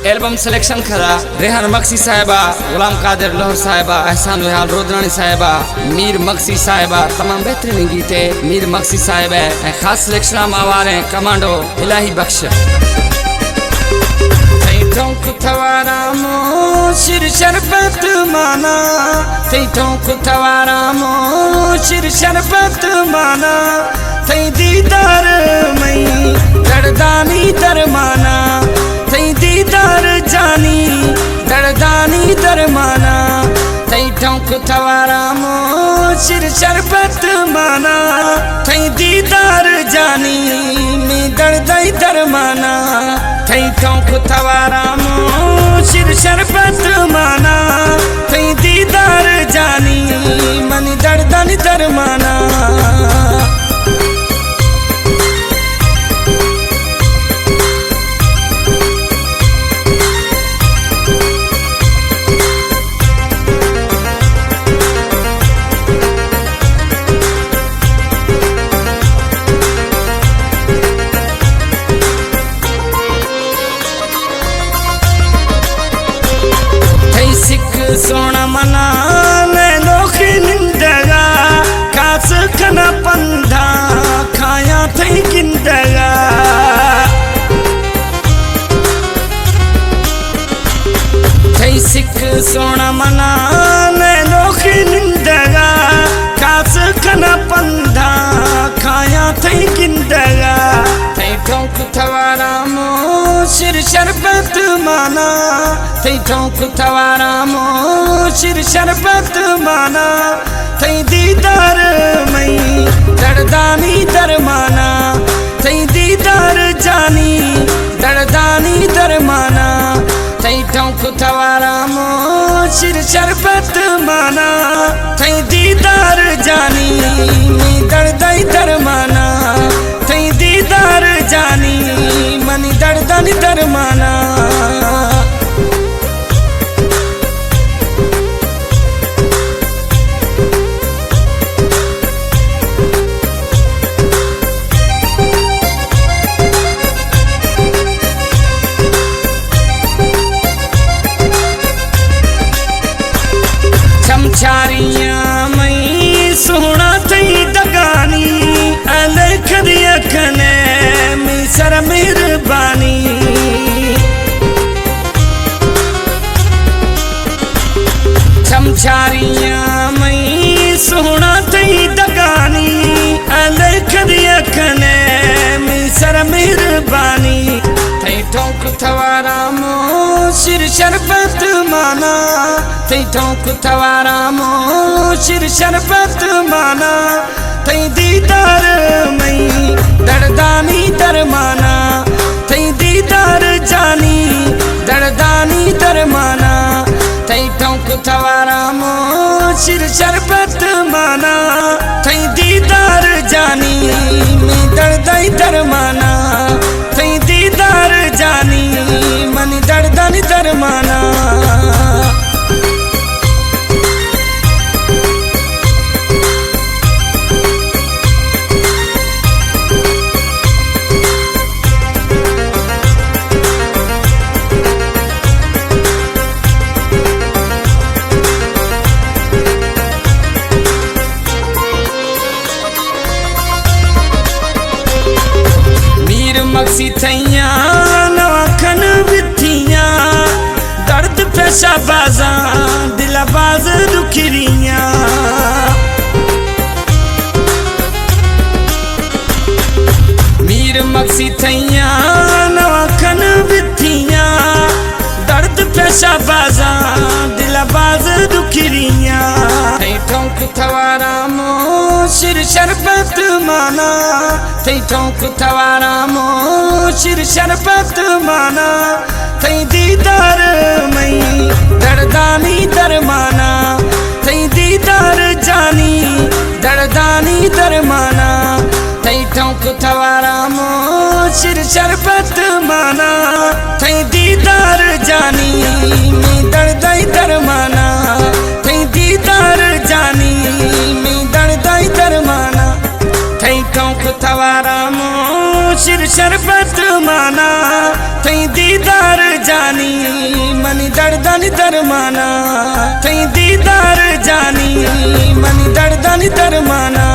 Album selection करा रेहान मक्सी साहिबा, गुलाम कादिर लोहर साहिबा, एहसान विहाल रोदरानी साहिबा, मीर मक्सी साहिबा, तमाम बेहतरीन गीत है मीर मक्सी साहिब है। खास सिलेक्शन आवार है कमांडो इलाही बख्श। थवारामो शिर शरबत माना, थवारामो शिर शरबत माना, थई दीदार मई दर्दानी दरमाना, थई दीदार जानी दर्दानी दरमाना, थई ठोंक थवारामो शिर शरबत माना, थई दीदार जानी में दर्दाई दरमाना, थई ठोंक थवारामो शिर शरबत माना, थई दीदार जानी मन दर्दानी दरमाना। सोना मना नोखी निंदगा, खास खना पंधा खाया थई किंदगा, थई सिख सोना मना नोखी निंदगा, खास खना पंधा खाया थई किंदगा, थई ठोंक थवारामो शिर शरबत माना, थई ठोंक थवारामो शिर शरबत माना, थई दीदार मई दर्दानी दरमाना, थई दीदार जानी दर्दानी दरमाना, थई ठोंक थवारामो शिर शरबत माना, थई दीदार जानी दर्दाई दरमाना, थई दीदार जानी मनी दर्दानी दरमाना। छमछारियां मई सोना थई दगानी, अलख दिया खने मिसर मेहरबानी, छमछारियां मई सोना थई दगानी, अलख दिया खने मिसर मेहरबानी, थई ठोंक थवारामो शिर शरबत माना, थई ठोंक थवारामो शिर शरबत माना, थई दीदार मई दर्दानी दरमाना, थई दीदार जानी दर्दानी दरमाना, थई ठोंक थवारामो शिर शरबत माना, थई दीदार जानी में दर्दाई दरमाना, थई दीदार जानी मन दर्दानी दरमाना। मक्सी थैया नवाखन बिथिया, दर्द पेशा बाजा दिलाबाज दुखिरिया, मीर मक्सी थैया नवाखन बिथिया, दर्द पेशा बाजा दिलाबाज दुखिरिया, थई ठोंक थवारामो शिर शरबत माना, थई ठोंक थवारामो शिर शरबत माना, थई दीदार मई दर्दानी दरमाना, थई दीदार जानी दर्दानी दरमाना, थई ठोंक थवारामो शिर शरबत माना, थई दीदार जानी में दर्दाई दरमाना, थई दीदार जानी में दर्दाई दरमाना, थई ठोंक थवारामो शिर शरबत माना, थई दीदार जानी दर्दानी दरमाना थई दीदार जानी मनी दर्दानी दरमाना